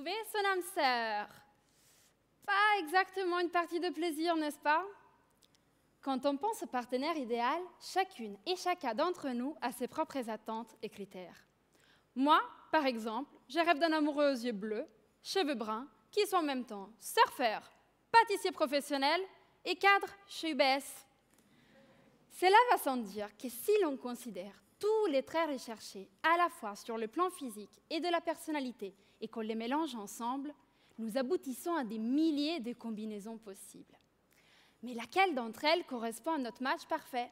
retrouver son âme sœur. Pas exactement une partie de plaisir, n'est-ce pas? Quand on pense au partenaire idéal, chacune et chacun d'entre nous a ses propres attentes et critères. Moi, par exemple, je rêve d'un amoureux aux yeux bleus, cheveux bruns, qui soit en même temps surfeur, pâtissier professionnel et cadre chez UBS. Cela va sans dire que si l'on considère tous les traits recherchés à la fois sur le plan physique et de la personnalité et qu'on les mélange ensemble, nous aboutissons à des milliers de combinaisons possibles. Mais laquelle d'entre elles correspond à notre match parfait?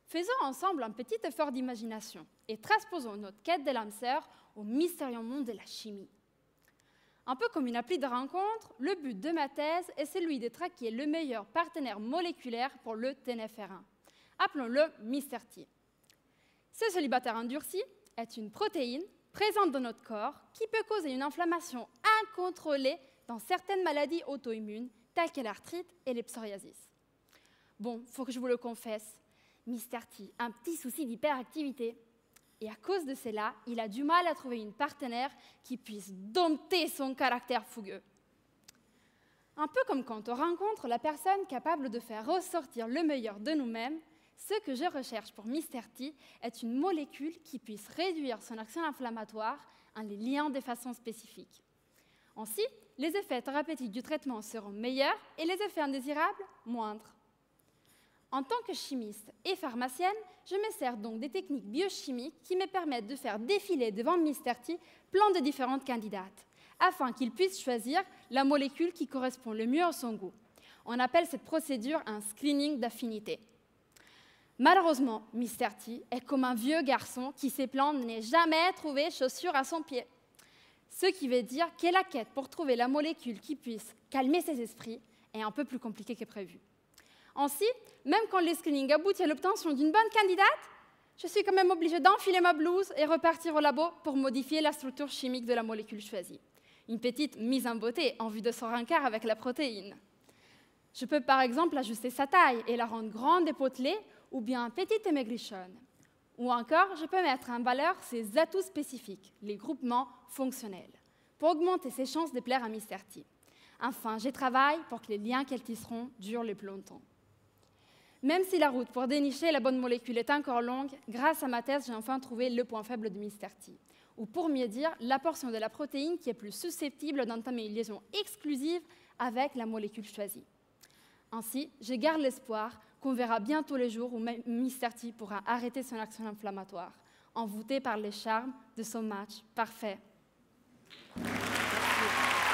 Faisons ensemble un petit effort d'imagination et transposons notre quête de l'âme sœur au mystérieux monde de la chimie. Un peu comme une appli de rencontre, le but de ma thèse est celui de traquer le meilleur partenaire moléculaire pour le TNFR1. Appelons-le Mr. T. Ce célibataire endurci est une protéine présente dans notre corps qui peut causer une inflammation incontrôlée dans certaines maladies auto-immunes telles que l'arthrite et les psoriasis. Bon, faut que je vous le confesse, Mr. T a un petit souci d'hyperactivité. Et à cause de cela, il a du mal à trouver une partenaire qui puisse dompter son caractère fougueux. Un peu comme quand on rencontre la personne capable de faire ressortir le meilleur de nous-mêmes, ce que je recherche pour Mr. T est une molécule qui puisse réduire son action inflammatoire en les liant de façon spécifique. Ainsi, les effets thérapeutiques du traitement seront meilleurs et les effets indésirables moindres. En tant que chimiste et pharmacienne, je me sers donc des techniques biochimiques qui me permettent de faire défiler devant Mr. T plein de différentes candidates, afin qu'il puisse choisir la molécule qui correspond le mieux à son goût. On appelle cette procédure un screening d'affinité. Malheureusement, Mr. T est comme un vieux garçon qui s'est plaint de n'ait jamais trouvé chaussure à son pied. Ce qui veut dire que la quête pour trouver la molécule qui puisse calmer ses esprits est un peu plus compliquée que prévu. Ainsi, même quand le screening aboutit à l'obtention d'une bonne candidate, je suis quand même obligée d'enfiler ma blouse et repartir au labo pour modifier la structure chimique de la molécule choisie. Une petite mise en beauté en vue de son rencard avec la protéine. Je peux par exemple ajuster sa taille et la rendre grande et potelée, ou bien petite et maigrichonne. Ou encore, je peux mettre en valeur ses atouts spécifiques, les groupements fonctionnels, pour augmenter ses chances de plaire à Mr. T. Enfin, je travaille pour que les liens qu'elles tisseront durent le plus longtemps. Même si la route pour dénicher la bonne molécule est encore longue, grâce à ma thèse, j'ai enfin trouvé le point faible de Mr. T. Ou pour mieux dire, la portion de la protéine qui est plus susceptible d'entamer une liaison exclusive avec la molécule choisie. Ainsi, je garde l'espoir qu'on verra bientôt les jours où Mr. T pourra arrêter son action inflammatoire, envoûté par les charmes de son match parfait. Merci.